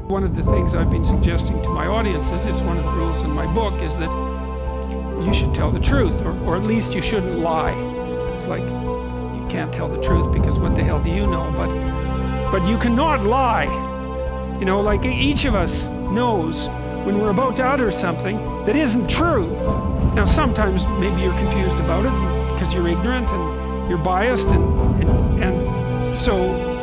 One of the things I've been suggesting to my audiences, it's one of the rules in my book, is that you should tell the truth, or at least you shouldn't lie. It's like, you can't tell the truth because what the hell do you know? But you cannot lie. You know, like each of us knows when we're about to utter something that isn't true. Now sometimes maybe you're confused about it because you're ignorant and you're biased and so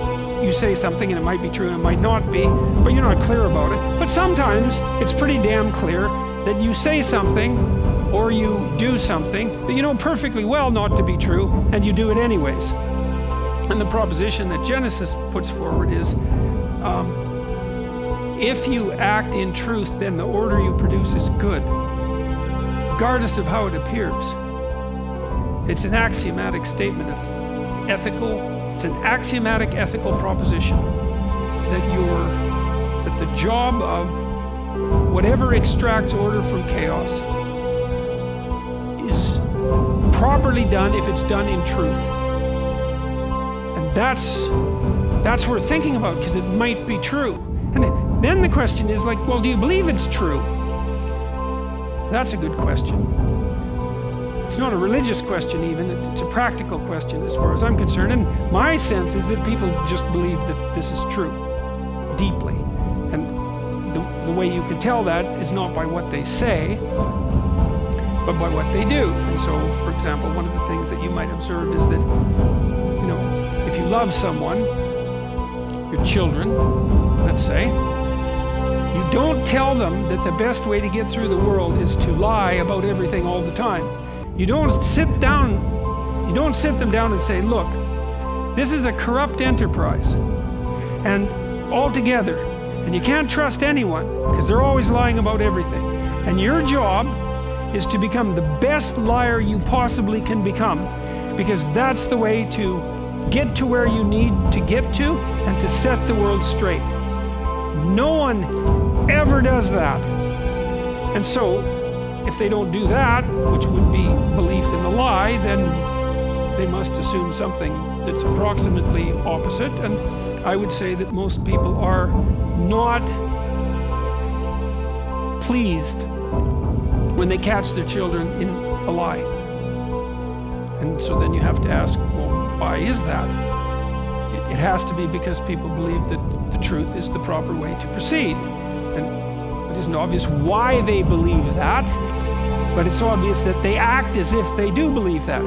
you say something and it might be true and it might not be, but you're not clear about it. But sometimes it's pretty damn clear that you say something or you do something that you know perfectly well not to be true, and you do it anyways. And the proposition that Genesis puts forward is, if you act in truth, then the order you produce is good, regardless of how it appears. It's an axiomatic statement of it's an axiomatic ethical proposition that the job of whatever extracts order from chaos is properly done if it's done in truth. And that's worth thinking about, because it might be true. And then the question is like, well, do you believe it's true? That's a good question. It's not a religious question even, it's a practical question as far as I'm concerned. And my sense is that people just believe that this is true, deeply. And the way you can tell that is not by what they say, but by what they do. And so, for example, one of the things that you might observe is that, you know, if you love someone, your children, let's say, you don't tell them that the best way to get through the world is to lie about everything all the time. You don't sit them down and say, look, this is a corrupt enterprise, and altogether, and you can't trust anyone because they're always lying about everything. And your job is to become the best liar you possibly can become, because that's the way to get to where you need to get to and to set the world straight. No one ever does that. And so, if they don't do that, which would be belief in the lie, then they must assume something that's approximately opposite. And I would say that most people are not pleased when they catch their children in a lie. And so then you have to ask, well, why is that? It has to be because people believe that the truth is the proper way to proceed. And it isn't obvious why they believe that, but it's obvious that they act as if they do believe that.